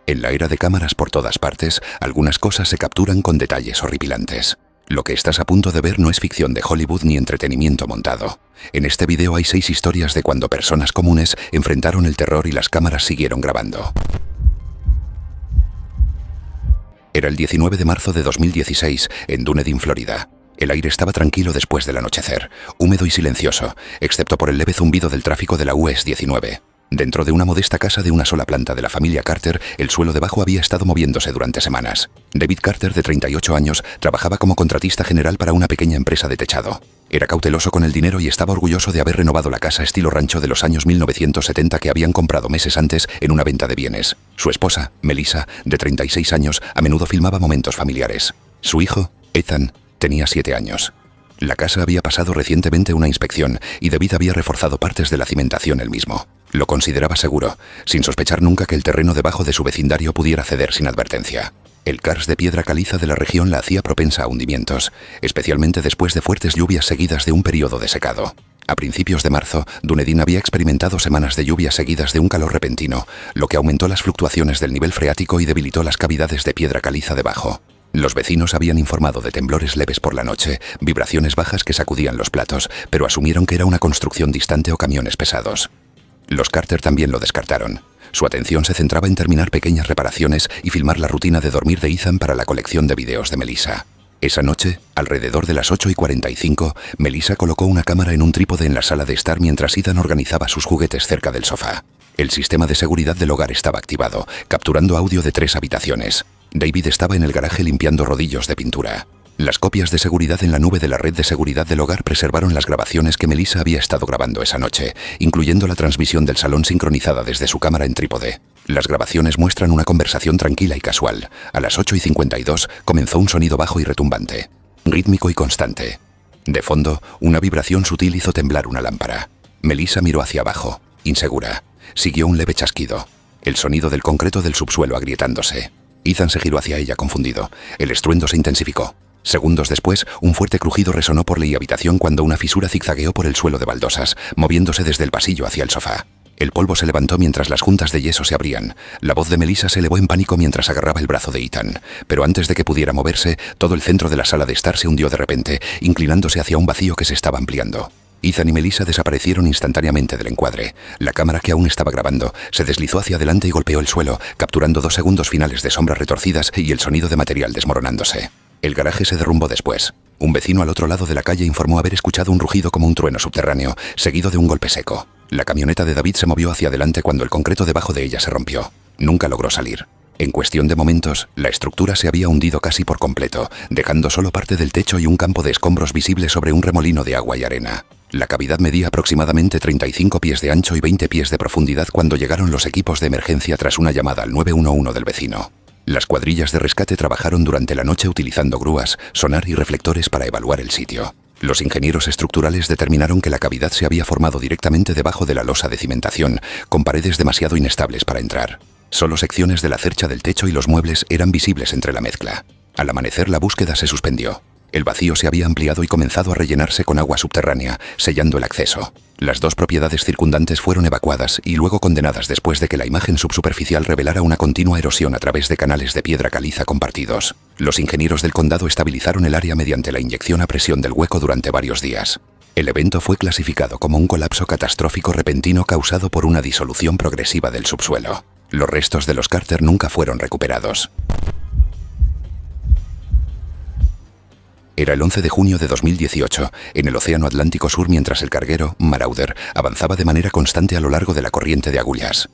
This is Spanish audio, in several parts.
En la era de cámaras por todas partes, algunas cosas se capturan con detalles horripilantes. Lo que estás a punto de ver no es ficción de Hollywood ni entretenimiento montado. En este video hay 6 historias de cuando personas comunes enfrentaron el terror y las cámaras siguieron grabando. Era el 19 de marzo de 2016, en Dunedin, Florida. El aire estaba tranquilo después del anochecer, húmedo y silencioso, excepto por el leve zumbido del tráfico de la US 19. Dentro de una modesta casa de una sola planta de la familia Carter, el suelo debajo había estado moviéndose durante semanas. David Carter, de 38 años, trabajaba como contratista general para una pequeña empresa de techado. Era cauteloso con el dinero y estaba orgulloso de haber renovado la casa estilo rancho de los años 1970 que habían comprado meses antes en una venta de bienes. Su esposa, Melissa, de 36 años, a menudo filmaba momentos familiares. Su hijo, Ethan, tenía 7 años. La casa había pasado recientemente una inspección y David había reforzado partes de la cimentación él mismo. Lo consideraba seguro, sin sospechar nunca que el terreno debajo de su vecindario pudiera ceder sin advertencia. El karst de piedra caliza de la región la hacía propensa a hundimientos, especialmente después de fuertes lluvias seguidas de un periodo de secado. A principios de marzo, Dunedin había experimentado semanas de lluvias seguidas de un calor repentino, lo que aumentó las fluctuaciones del nivel freático y debilitó las cavidades de piedra caliza debajo. Los vecinos habían informado de temblores leves por la noche, vibraciones bajas que sacudían los platos, pero asumieron que era una construcción distante o camiones pesados. Los Carter también lo descartaron. Su atención se centraba en terminar pequeñas reparaciones y filmar la rutina de dormir de Ethan para la colección de videos de Melissa. Esa noche, alrededor de las 8:45, Melissa colocó una cámara en un trípode en la sala de estar mientras Ethan organizaba sus juguetes cerca del sofá. El sistema de seguridad del hogar estaba activado, capturando audio de 3 habitaciones. David estaba en el garaje limpiando rodillos de pintura. Las copias de seguridad en la nube de la red de seguridad del hogar preservaron las grabaciones que Melissa había estado grabando esa noche, incluyendo la transmisión del salón sincronizada desde su cámara en trípode. Las grabaciones muestran una conversación tranquila y casual. A las 8:52 comenzó un sonido bajo y retumbante, rítmico y constante. De fondo, una vibración sutil hizo temblar una lámpara. Melissa miró hacia abajo, insegura. Siguió un leve chasquido, el sonido del concreto del subsuelo agrietándose. Ethan se giró hacia ella confundido. El estruendo se intensificó. Segundos después, un fuerte crujido resonó por la habitación cuando una fisura zigzagueó por el suelo de baldosas, moviéndose desde el pasillo hacia el sofá. El polvo se levantó mientras las juntas de yeso se abrían. La voz de Melissa se elevó en pánico mientras agarraba el brazo de Ethan. Pero antes de que pudiera moverse, todo el centro de la sala de estar se hundió de repente, inclinándose hacia un vacío que se estaba ampliando. Ethan y Melissa desaparecieron instantáneamente del encuadre. La cámara que aún estaba grabando se deslizó hacia adelante y golpeó el suelo, capturando 2 segundos finales de sombras retorcidas y el sonido de material desmoronándose. El garaje se derrumbó después. Un vecino al otro lado de la calle informó haber escuchado un rugido como un trueno subterráneo, seguido de un golpe seco. La camioneta de David se movió hacia adelante cuando el concreto debajo de ella se rompió. Nunca logró salir. En cuestión de momentos, la estructura se había hundido casi por completo, dejando solo parte del techo y un campo de escombros visible sobre un remolino de agua y arena. La cavidad medía aproximadamente 35 pies de ancho y 20 pies de profundidad cuando llegaron los equipos de emergencia tras una llamada al 911 del vecino. Las cuadrillas de rescate trabajaron durante la noche utilizando grúas, sonar y reflectores para evaluar el sitio. Los ingenieros estructurales determinaron que la cavidad se había formado directamente debajo de la losa de cimentación, con paredes demasiado inestables para entrar. Solo secciones de la cercha del techo y los muebles eran visibles entre la mezcla. Al amanecer la búsqueda se suspendió. El vacío se había ampliado y comenzado a rellenarse con agua subterránea, sellando el acceso. Las 2 propiedades circundantes fueron evacuadas y luego condenadas después de que la imagen subsuperficial revelara una continua erosión a través de canales de piedra caliza compartidos. Los ingenieros del condado estabilizaron el área mediante la inyección a presión del hueco durante varios días. El evento fue clasificado como un colapso catastrófico repentino causado por una disolución progresiva del subsuelo. Los restos de los Carter nunca fueron recuperados. Era el 11 de junio de 2018, en el Océano Atlántico Sur, mientras el carguero, Marauder, avanzaba de manera constante a lo largo de la corriente de Agulhas.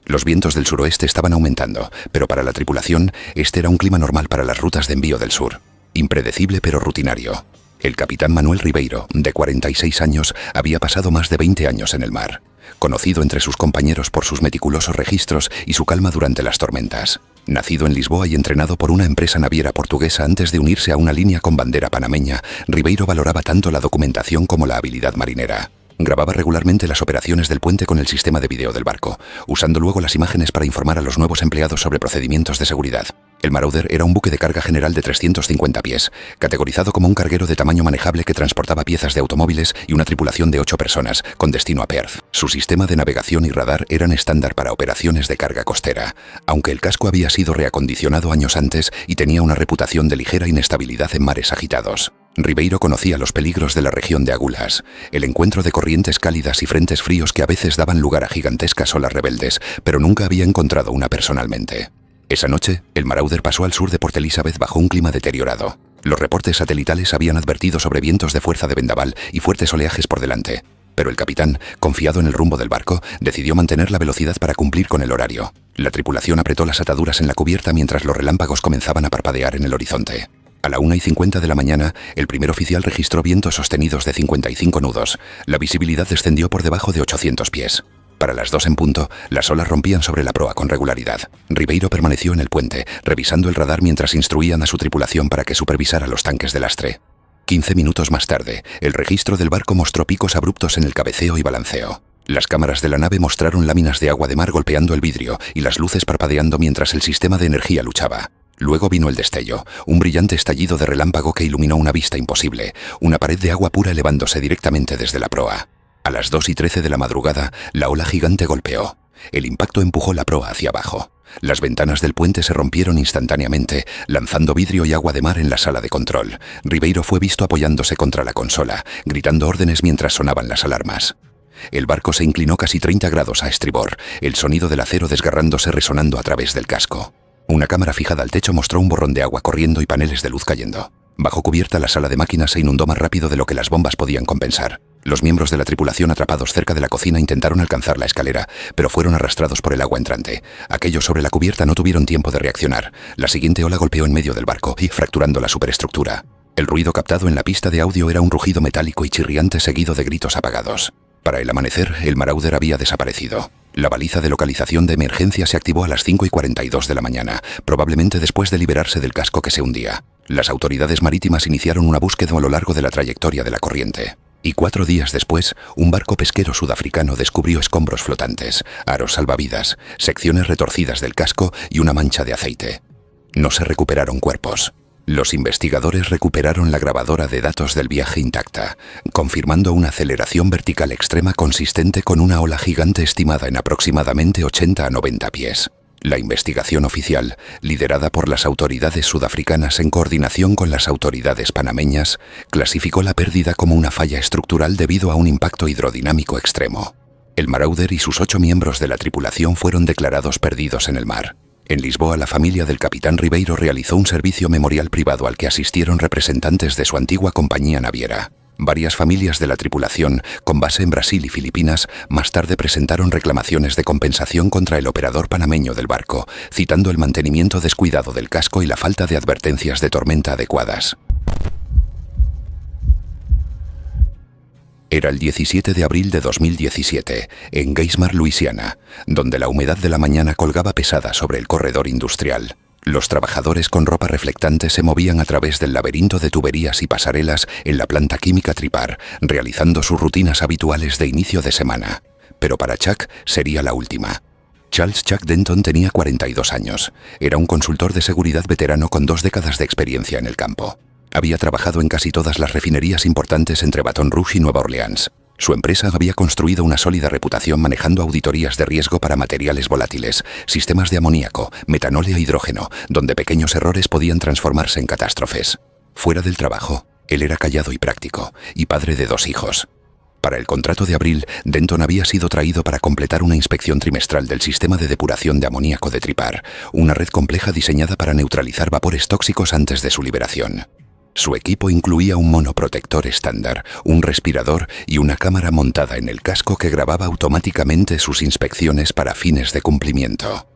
Los vientos del suroeste estaban aumentando, pero para la tripulación, este era un clima normal para las rutas de envío del sur. Impredecible pero rutinario. El capitán Manuel Ribeiro, de 46 años, había pasado más de 20 años en el mar. Conocido entre sus compañeros por sus meticulosos registros y su calma durante las tormentas. Nacido en Lisboa y entrenado por una empresa naviera portuguesa antes de unirse a una línea con bandera panameña, Ribeiro valoraba tanto la documentación como la habilidad marinera. Grababa regularmente las operaciones del puente con el sistema de video del barco, usando luego las imágenes para informar a los nuevos empleados sobre procedimientos de seguridad. El Marauder era un buque de carga general de 350 pies, categorizado como un carguero de tamaño manejable que transportaba piezas de automóviles y una tripulación de 8 personas, con destino a Perth. Su sistema de navegación y radar eran estándar para operaciones de carga costera, aunque el casco había sido reacondicionado años antes y tenía una reputación de ligera inestabilidad en mares agitados. Ribeiro conocía los peligros de la región de Agulhas, el encuentro de corrientes cálidas y frentes fríos que a veces daban lugar a gigantescas olas rebeldes, pero nunca había encontrado una personalmente. Esa noche, el Marauder pasó al sur de Port Elizabeth bajo un clima deteriorado. Los reportes satelitales habían advertido sobre vientos de fuerza de vendaval y fuertes oleajes por delante, pero el capitán, confiado en el rumbo del barco, decidió mantener la velocidad para cumplir con el horario. La tripulación apretó las ataduras en la cubierta mientras los relámpagos comenzaban a parpadear en el horizonte. A la 1:50 de la mañana, el primer oficial registró vientos sostenidos de 55 nudos. La visibilidad descendió por debajo de 800 pies. Para las 2 en punto, las olas rompían sobre la proa con regularidad. Ribeiro permaneció en el puente, revisando el radar mientras instruían a su tripulación para que supervisara los tanques de lastre. 15 minutos más tarde, el registro del barco mostró picos abruptos en el cabeceo y balanceo. Las cámaras de la nave mostraron láminas de agua de mar golpeando el vidrio y las luces parpadeando mientras el sistema de energía luchaba. Luego vino el destello, un brillante estallido de relámpago que iluminó una vista imposible, una pared de agua pura elevándose directamente desde la proa. A las 2:13 de la madrugada, la ola gigante golpeó. El impacto empujó la proa hacia abajo. Las ventanas del puente se rompieron instantáneamente, lanzando vidrio y agua de mar en la sala de control. Ribeiro fue visto apoyándose contra la consola, gritando órdenes mientras sonaban las alarmas. El barco se inclinó casi 30 grados a estribor, el sonido del acero desgarrándose resonando a través del casco. Una cámara fijada al techo mostró un borrón de agua corriendo y paneles de luz cayendo. Bajo cubierta, la sala de máquinas se inundó más rápido de lo que las bombas podían compensar. Los miembros de la tripulación atrapados cerca de la cocina intentaron alcanzar la escalera, pero fueron arrastrados por el agua entrante. Aquellos sobre la cubierta no tuvieron tiempo de reaccionar. La siguiente ola golpeó en medio del barco y fracturando la superestructura. El ruido captado en la pista de audio era un rugido metálico y chirriante seguido de gritos apagados. Para el amanecer, el Marauder había desaparecido. La baliza de localización de emergencia se activó a las 5:42 de la mañana, probablemente después de liberarse del casco que se hundía. Las autoridades marítimas iniciaron una búsqueda a lo largo de la trayectoria de la corriente. Y 4 días después, un barco pesquero sudafricano descubrió escombros flotantes, aros salvavidas, secciones retorcidas del casco y una mancha de aceite. No se recuperaron cuerpos. Los investigadores recuperaron la grabadora de datos del viaje intacta, confirmando una aceleración vertical extrema consistente con una ola gigante estimada en aproximadamente 80 a 90 pies. La investigación oficial, liderada por las autoridades sudafricanas en coordinación con las autoridades panameñas, clasificó la pérdida como una falla estructural debido a un impacto hidrodinámico extremo. El Marauder y sus 8 miembros de la tripulación fueron declarados perdidos en el mar. En Lisboa, la familia del capitán Ribeiro realizó un servicio memorial privado al que asistieron representantes de su antigua compañía naviera. Varias familias de la tripulación, con base en Brasil y Filipinas, más tarde presentaron reclamaciones de compensación contra el operador panameño del barco, citando el mantenimiento descuidado del casco y la falta de advertencias de tormenta adecuadas. Era el 17 de abril de 2017, en Geismar, Luisiana, donde la humedad de la mañana colgaba pesada sobre el corredor industrial. Los trabajadores con ropa reflectante se movían a través del laberinto de tuberías y pasarelas en la planta química Tripar, realizando sus rutinas habituales de inicio de semana. Pero para Chuck sería la última. Charles Chuck Denton tenía 42 años. Era un consultor de seguridad veterano con 2 décadas de experiencia en el campo. Había trabajado en casi todas las refinerías importantes entre Baton Rouge y Nueva Orleans. Su empresa había construido una sólida reputación manejando auditorías de riesgo para materiales volátiles, sistemas de amoníaco, metanol e hidrógeno, donde pequeños errores podían transformarse en catástrofes. Fuera del trabajo, él era callado y práctico, y padre de 2 hijos. Para el contrato de abril, Denton había sido traído para completar una inspección trimestral del sistema de depuración de amoníaco de Tripar, una red compleja diseñada para neutralizar vapores tóxicos antes de su liberación. Su equipo incluía un monoprotector estándar, un respirador y una cámara montada en el casco que grababa automáticamente sus inspecciones para fines de cumplimiento.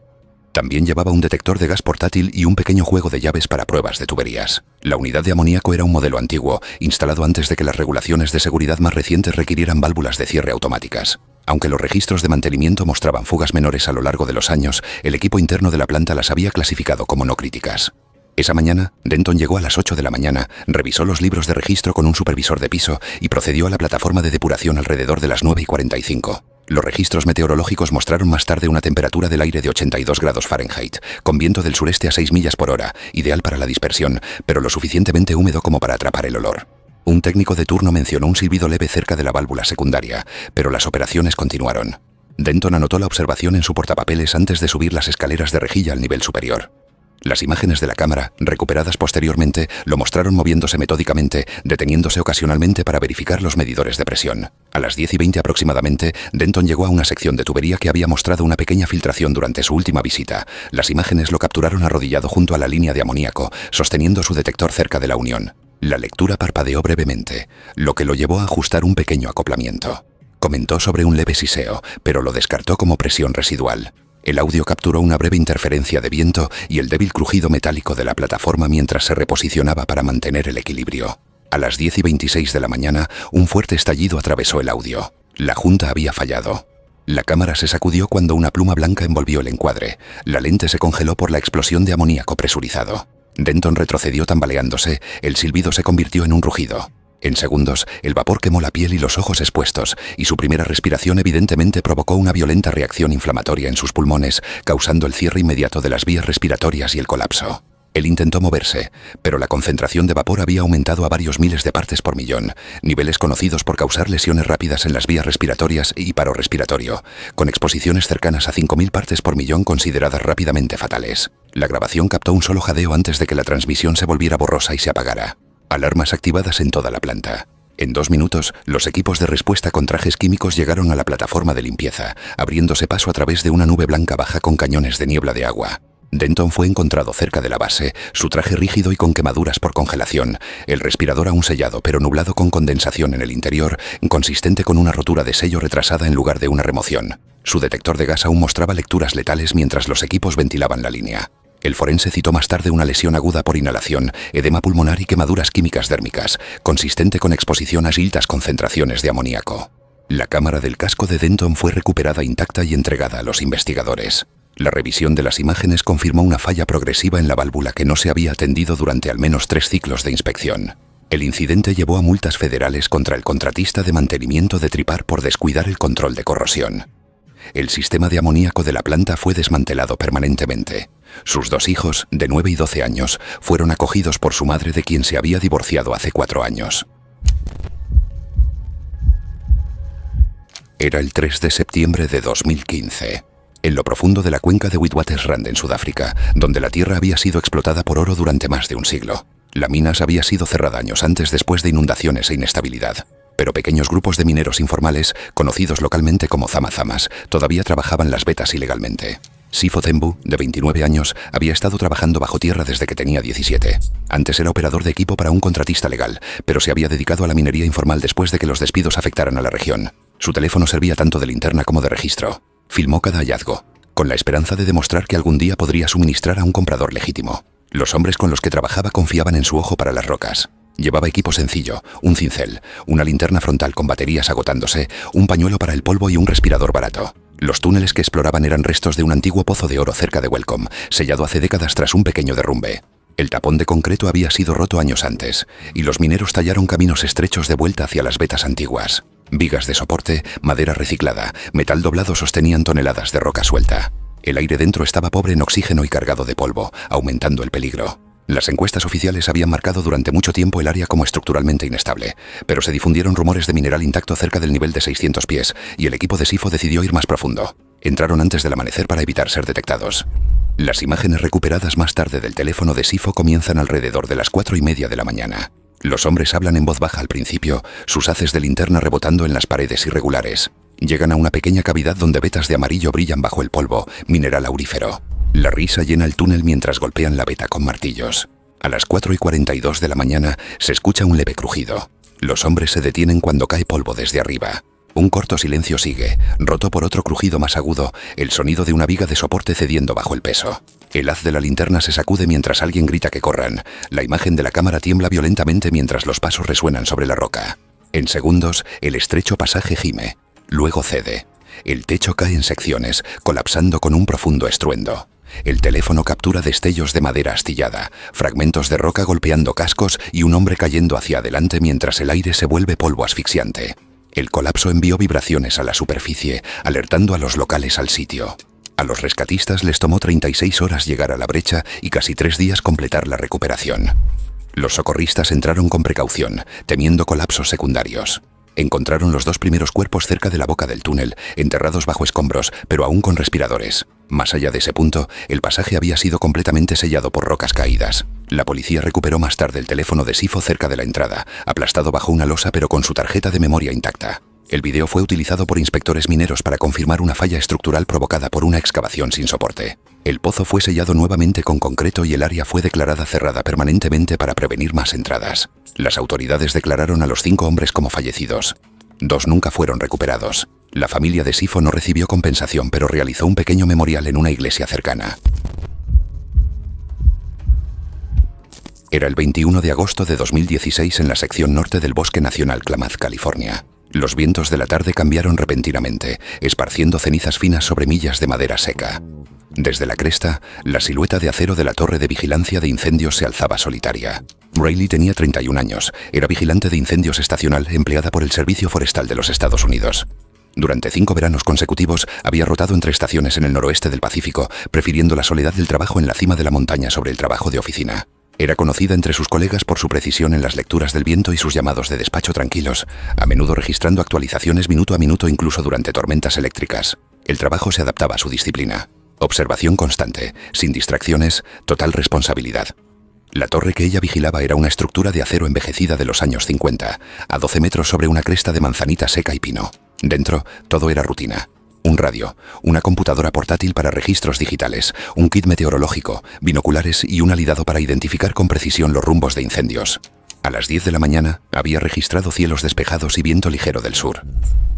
También llevaba un detector de gas portátil y un pequeño juego de llaves para pruebas de tuberías. La unidad de amoníaco era un modelo antiguo, instalado antes de que las regulaciones de seguridad más recientes requirieran válvulas de cierre automáticas. Aunque los registros de mantenimiento mostraban fugas menores a lo largo de los años, el equipo interno de la planta las había clasificado como no críticas. Esa mañana, Denton llegó a las 8 de la mañana, revisó los libros de registro con un supervisor de piso y procedió a la plataforma de depuración alrededor de las 9:45. Los registros meteorológicos mostraron más tarde una temperatura del aire de 82 grados Fahrenheit, con viento del sureste a 6 millas por hora, ideal para la dispersión, pero lo suficientemente húmedo como para atrapar el olor. Un técnico de turno mencionó un silbido leve cerca de la válvula secundaria, pero las operaciones continuaron. Denton anotó la observación en su portapapeles antes de subir las escaleras de rejilla al nivel superior. Las imágenes de la cámara, recuperadas posteriormente, lo mostraron moviéndose metódicamente, deteniéndose ocasionalmente para verificar los medidores de presión. A las 10:20 aproximadamente, Denton llegó a una sección de tubería que había mostrado una pequeña filtración durante su última visita. Las imágenes lo capturaron arrodillado junto a la línea de amoníaco, sosteniendo su detector cerca de la unión. La lectura parpadeó brevemente, lo que lo llevó a ajustar un pequeño acoplamiento. Comentó sobre un leve siseo, pero lo descartó como presión residual. El audio capturó una breve interferencia de viento y el débil crujido metálico de la plataforma mientras se reposicionaba para mantener el equilibrio. A las 10:26 de la mañana, un fuerte estallido atravesó el audio. La junta había fallado. La cámara se sacudió cuando una pluma blanca envolvió el encuadre. La lente se congeló por la explosión de amoníaco presurizado. Denton retrocedió tambaleándose, el silbido se convirtió en un rugido. En segundos, el vapor quemó la piel y los ojos expuestos, y su primera respiración evidentemente provocó una violenta reacción inflamatoria en sus pulmones, causando el cierre inmediato de las vías respiratorias y el colapso. Él intentó moverse, pero la concentración de vapor había aumentado a varios miles de partes por millón, niveles conocidos por causar lesiones rápidas en las vías respiratorias y paro respiratorio, con exposiciones cercanas a 5.000 partes por millón consideradas rápidamente fatales. La grabación captó un solo jadeo antes de que la transmisión se volviera borrosa y se apagara. Alarmas activadas en toda la planta. En 2 minutos, los equipos de respuesta con trajes químicos llegaron a la plataforma de limpieza, abriéndose paso a través de una nube blanca baja con cañones de niebla de agua. Denton fue encontrado cerca de la base, su traje rígido y con quemaduras por congelación, el respirador aún sellado pero nublado con condensación en el interior, consistente con una rotura de sello retrasada en lugar de una remoción. Su detector de gas aún mostraba lecturas letales mientras los equipos ventilaban la línea. El forense citó más tarde una lesión aguda por inhalación, edema pulmonar y quemaduras químicas dérmicas, consistente con exposición a altas concentraciones de amoníaco. La cámara del casco de Denton fue recuperada intacta y entregada a los investigadores. La revisión de las imágenes confirmó una falla progresiva en la válvula que no se había atendido durante al menos 3 ciclos de inspección. El incidente llevó a multas federales contra el contratista de mantenimiento de Tripar por descuidar el control de corrosión. El sistema de amoníaco de la planta fue desmantelado permanentemente. Sus 2 hijos, de 9 y 12 años, fueron acogidos por su madre de quien se había divorciado hace 4 años. Era el 3 de septiembre de 2015. En lo profundo de la cuenca de Witwatersrand en Sudáfrica, donde la tierra había sido explotada por oro durante más de un siglo. La mina había sido cerrada años antes después de inundaciones e inestabilidad. Pero pequeños grupos de mineros informales, conocidos localmente como zamazamas, todavía trabajaban las vetas ilegalmente. Sifo Thembu, de 29 años, había estado trabajando bajo tierra desde que tenía 17. Antes era operador de equipo para un contratista legal, pero se había dedicado a la minería informal después de que los despidos afectaran a la región. Su teléfono servía tanto de linterna como de registro. Filmó cada hallazgo, con la esperanza de demostrar que algún día podría suministrar a un comprador legítimo. Los hombres con los que trabajaba confiaban en su ojo para las rocas. Llevaba equipo sencillo, un cincel, una linterna frontal con baterías agotándose, un pañuelo para el polvo y un respirador barato. Los túneles que exploraban eran restos de un antiguo pozo de oro cerca de Welcome, sellado hace décadas tras un pequeño derrumbe. El tapón de concreto había sido roto años antes, y los mineros tallaron caminos estrechos de vuelta hacia las vetas antiguas. Vigas de soporte, madera reciclada, metal doblado sostenían toneladas de roca suelta. El aire dentro estaba pobre en oxígeno y cargado de polvo, aumentando el peligro. Las encuestas oficiales habían marcado durante mucho tiempo el área como estructuralmente inestable, pero se difundieron rumores de mineral intacto cerca del nivel de 600 pies, y el equipo de Sifo decidió ir más profundo. Entraron antes del amanecer para evitar ser detectados. Las imágenes recuperadas más tarde del teléfono de Sifo comienzan alrededor de las 4:30 de la mañana. Los hombres hablan en voz baja al principio, sus haces de linterna rebotando en las paredes irregulares. Llegan a una pequeña cavidad donde vetas de amarillo brillan bajo el polvo, mineral aurífero. La risa llena el túnel mientras golpean la veta con martillos. A las 4:42 de la mañana se escucha un leve crujido. Los hombres se detienen cuando cae polvo desde arriba. Un corto silencio sigue, roto por otro crujido más agudo, el sonido de una viga de soporte cediendo bajo el peso. El haz de la linterna se sacude mientras alguien grita que corran. La imagen de la cámara tiembla violentamente mientras los pasos resuenan sobre la roca. En segundos, el estrecho pasaje gime. Luego cede. El techo cae en secciones, colapsando con un profundo estruendo. El teléfono captura destellos de madera astillada, fragmentos de roca golpeando cascos y un hombre cayendo hacia adelante mientras el aire se vuelve polvo asfixiante. El colapso envió vibraciones a la superficie, alertando a los locales al sitio. A los rescatistas les tomó 36 horas llegar a la brecha y casi 3 días completar la recuperación. Los socorristas entraron con precaución, temiendo colapsos secundarios. Encontraron los 2 primeros cuerpos cerca de la boca del túnel, enterrados bajo escombros, pero aún con respiradores. Más allá de ese punto, el pasaje había sido completamente sellado por rocas caídas. La policía recuperó más tarde el teléfono de Sifo cerca de la entrada, aplastado bajo una losa pero con su tarjeta de memoria intacta. El video fue utilizado por inspectores mineros para confirmar una falla estructural provocada por una excavación sin soporte. El pozo fue sellado nuevamente con concreto y el área fue declarada cerrada permanentemente para prevenir más entradas. Las autoridades declararon a los 5 hombres como fallecidos. 2 nunca fueron recuperados. La familia de Sifo no recibió compensación, pero realizó un pequeño memorial en una iglesia cercana. Era el 21 de agosto de 2016 en la sección norte del Bosque Nacional Klamath, California. Los vientos de la tarde cambiaron repentinamente, esparciendo cenizas finas sobre millas de madera seca. Desde la cresta, la silueta de acero de la torre de vigilancia de incendios se alzaba solitaria. Riley tenía 31 años, era vigilante de incendios estacional empleada por el Servicio Forestal de los Estados Unidos. Durante 5 veranos consecutivos había rotado entre estaciones en el noroeste del Pacífico, prefiriendo la soledad del trabajo en la cima de la montaña sobre el trabajo de oficina. Era conocida entre sus colegas por su precisión en las lecturas del viento y sus llamados de despacho tranquilos, a menudo registrando actualizaciones minuto a minuto incluso durante tormentas eléctricas. El trabajo se adaptaba a su disciplina. Observación constante, sin distracciones, total responsabilidad. La torre que ella vigilaba era una estructura de acero envejecida de los años 50, a 12 metros sobre una cresta de manzanita seca y pino. Dentro, todo era rutina. Un radio, una computadora portátil para registros digitales, un kit meteorológico, binoculares y un alidado para identificar con precisión los rumbos de incendios. A las 10 de la mañana había registrado cielos despejados y viento ligero del sur.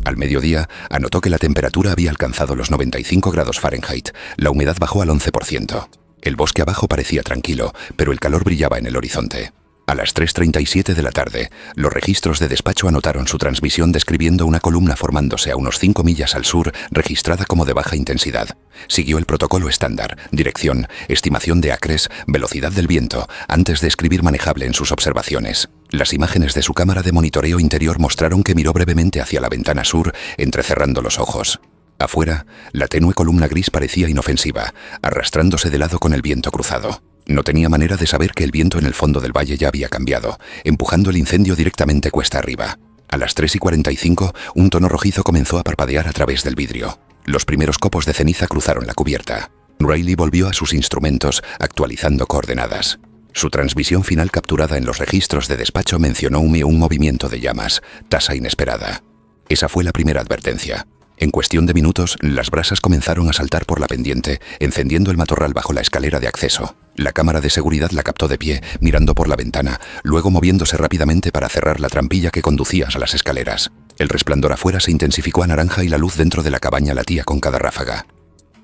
Al mediodía anotó que la temperatura había alcanzado los 95 grados Fahrenheit, la humedad bajó al 11%. El bosque abajo parecía tranquilo, pero el calor brillaba en el horizonte. A las 3:37 de la tarde, los registros de despacho anotaron su transmisión describiendo una columna formándose a unos 5 millas al sur, registrada como de baja intensidad. Siguió el protocolo estándar, dirección, estimación de acres, velocidad del viento, antes de escribir manejable en sus observaciones. Las imágenes de su cámara de monitoreo interior mostraron que miró brevemente hacia la ventana sur, entrecerrando los ojos. Afuera, la tenue columna gris parecía inofensiva, arrastrándose de lado con el viento cruzado. No tenía manera de saber que el viento en el fondo del valle ya había cambiado, empujando el incendio directamente cuesta arriba. A las 3:45, un tono rojizo comenzó a parpadear a través del vidrio. Los primeros copos de ceniza cruzaron la cubierta. Riley volvió a sus instrumentos, actualizando coordenadas. Su transmisión final capturada en los registros de despacho mencionó un movimiento de llamas, tasa inesperada. Esa fue la primera advertencia. En cuestión de minutos, las brasas comenzaron a saltar por la pendiente, encendiendo el matorral bajo la escalera de acceso. La cámara de seguridad la captó de pie, mirando por la ventana, luego moviéndose rápidamente para cerrar la trampilla que conducía a las escaleras. El resplandor afuera se intensificó a naranja y la luz dentro de la cabaña latía con cada ráfaga.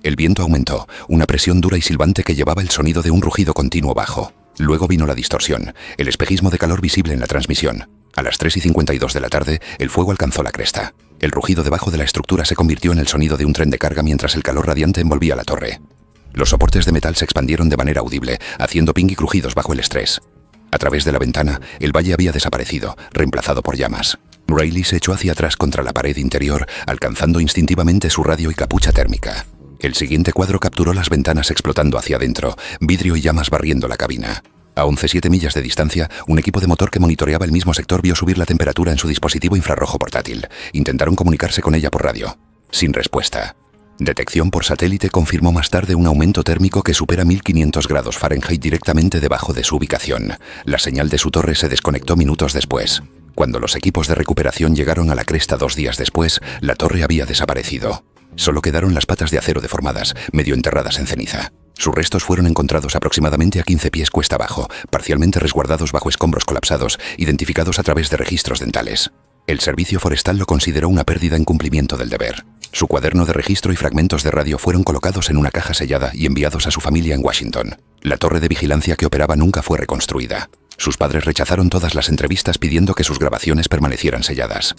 El viento aumentó, una presión dura y silbante que llevaba el sonido de un rugido continuo bajo. Luego vino la distorsión, el espejismo de calor visible en la transmisión. A las 3:52 de la tarde, el fuego alcanzó la cresta. El rugido debajo de la estructura se convirtió en el sonido de un tren de carga mientras el calor radiante envolvía la torre. Los soportes de metal se expandieron de manera audible, haciendo ping y crujidos bajo el estrés. A través de la ventana, el valle había desaparecido, reemplazado por llamas. Riley se echó hacia atrás contra la pared interior, alcanzando instintivamente su radio y capucha térmica. El siguiente cuadro capturó las ventanas explotando hacia adentro, vidrio y llamas barriendo la cabina. A 11,7 millas de distancia, un equipo de motor que monitoreaba el mismo sector vio subir la temperatura en su dispositivo infrarrojo portátil. Intentaron comunicarse con ella por radio. Sin respuesta. Detección por satélite confirmó más tarde un aumento térmico que supera 1500 grados Fahrenheit directamente debajo de su ubicación. La señal de su torre se desconectó minutos después. Cuando los equipos de recuperación llegaron a la cresta 2 días después, la torre había desaparecido. Solo quedaron las patas de acero deformadas, medio enterradas en ceniza. Sus restos fueron encontrados aproximadamente a 15 pies cuesta abajo, parcialmente resguardados bajo escombros colapsados, identificados a través de registros dentales. El servicio forestal lo consideró una pérdida en cumplimiento del deber. Su cuaderno de registro y fragmentos de radio fueron colocados en una caja sellada y enviados a su familia en Washington. La torre de vigilancia que operaba nunca fue reconstruida. Sus padres rechazaron todas las entrevistas pidiendo que sus grabaciones permanecieran selladas.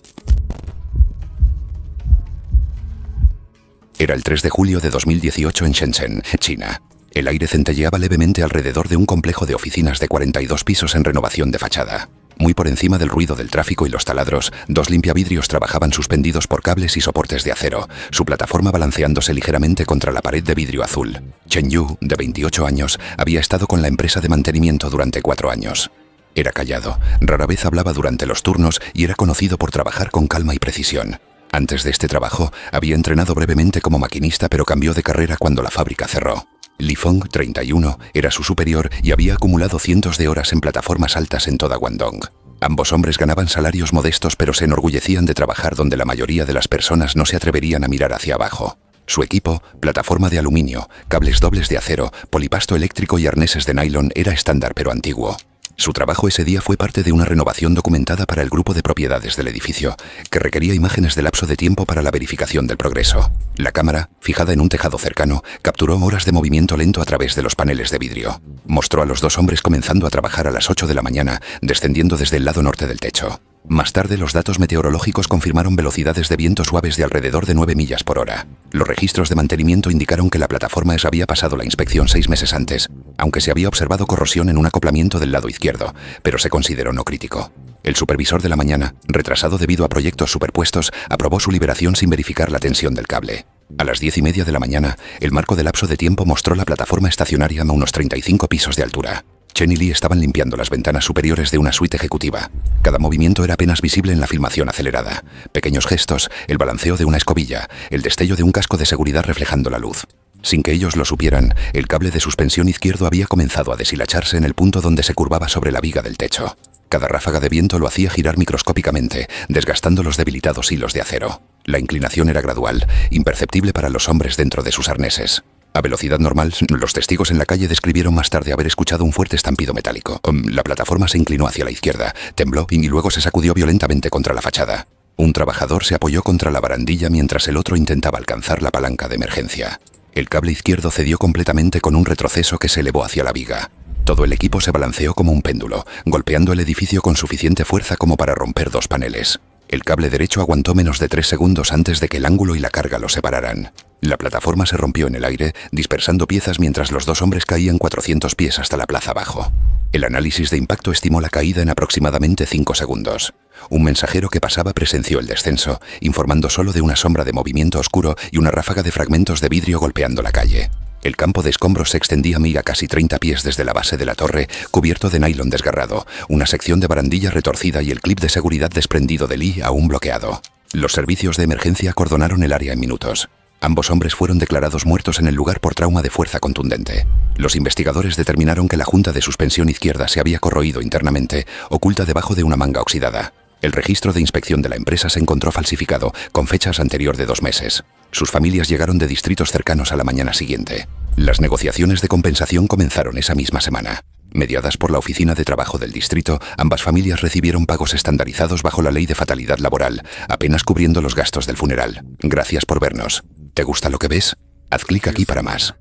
Era el 3 de julio de 2018 en Shenzhen, China. El aire centelleaba levemente alrededor de un complejo de oficinas de 42 pisos en renovación de fachada. Muy por encima del ruido del tráfico y los taladros, dos limpiavidrios trabajaban suspendidos por cables y soportes de acero, su plataforma balanceándose ligeramente contra la pared de vidrio azul. Chen Yu, de 28 años, había estado con la empresa de mantenimiento durante 4 años. Era callado, rara vez hablaba durante los turnos y era conocido por trabajar con calma y precisión. Antes de este trabajo, había entrenado brevemente como maquinista, pero cambió de carrera cuando la fábrica cerró. Li Feng, 31, era su superior y había acumulado cientos de horas en plataformas altas en toda Guangdong. Ambos hombres ganaban salarios modestos, pero se enorgullecían de trabajar donde la mayoría de las personas no se atreverían a mirar hacia abajo. Su equipo, plataforma de aluminio, cables dobles de acero, polipasto eléctrico y arneses de nylon, era estándar pero antiguo. Su trabajo ese día fue parte de una renovación documentada para el grupo de propiedades del edificio, que requería imágenes de lapso de tiempo para la verificación del progreso. La cámara, fijada en un tejado cercano, capturó horas de movimiento lento a través de los paneles de vidrio. Mostró a los dos hombres comenzando a trabajar a las 8 de la mañana, descendiendo desde el lado norte del techo. Más tarde, los datos meteorológicos confirmaron velocidades de viento suaves de alrededor de 9 millas por hora. Los registros de mantenimiento indicaron que la plataforma había pasado la inspección 6 meses antes, aunque se había observado corrosión en un acoplamiento del lado izquierdo, pero se consideró no crítico. El supervisor de la mañana, retrasado debido a proyectos superpuestos, aprobó su liberación sin verificar la tensión del cable. A las 10:30 de la mañana, el marco de lapso de tiempo mostró la plataforma estacionaria a unos 35 pisos de altura. Chen y Li estaban limpiando las ventanas superiores de una suite ejecutiva. Cada movimiento era apenas visible en la filmación acelerada. Pequeños gestos, el balanceo de una escobilla, el destello de un casco de seguridad reflejando la luz. Sin que ellos lo supieran, el cable de suspensión izquierdo había comenzado a deshilacharse en el punto donde se curvaba sobre la viga del techo. Cada ráfaga de viento lo hacía girar microscópicamente, desgastando los debilitados hilos de acero. La inclinación era gradual, imperceptible para los hombres dentro de sus arneses. A velocidad normal, los testigos en la calle describieron más tarde haber escuchado un fuerte estampido metálico. La plataforma se inclinó hacia la izquierda, tembló y luego se sacudió violentamente contra la fachada. Un trabajador se apoyó contra la barandilla mientras el otro intentaba alcanzar la palanca de emergencia. El cable izquierdo cedió completamente con un retroceso que se elevó hacia la viga. Todo el equipo se balanceó como un péndulo, golpeando el edificio con suficiente fuerza como para romper 2 paneles. El cable derecho aguantó menos de 3 segundos antes de que el ángulo y la carga lo separaran. La plataforma se rompió en el aire, dispersando piezas mientras los dos hombres caían 400 pies hasta la plaza abajo. El análisis de impacto estimó la caída en aproximadamente 5 segundos. Un mensajero que pasaba presenció el descenso, informando solo de una sombra de movimiento oscuro y una ráfaga de fragmentos de vidrio golpeando la calle. El campo de escombros se extendía a casi 30 pies desde la base de la torre, cubierto de nylon desgarrado, una sección de barandilla retorcida y el clip de seguridad desprendido de Li aún bloqueado. Los servicios de emergencia acordonaron el área en minutos. Ambos hombres fueron declarados muertos en el lugar por trauma de fuerza contundente. Los investigadores determinaron que la junta de suspensión izquierda se había corroído internamente, oculta debajo de una manga oxidada. El registro de inspección de la empresa se encontró falsificado, con fechas anterior de 2 meses. Sus familias llegaron de distritos cercanos a la mañana siguiente. Las negociaciones de compensación comenzaron esa misma semana. Mediadas por la oficina de trabajo del distrito, ambas familias recibieron pagos estandarizados bajo la ley de fatalidad laboral, apenas cubriendo los gastos del funeral. Gracias por vernos. ¿Te gusta lo que ves? Haz clic aquí para más.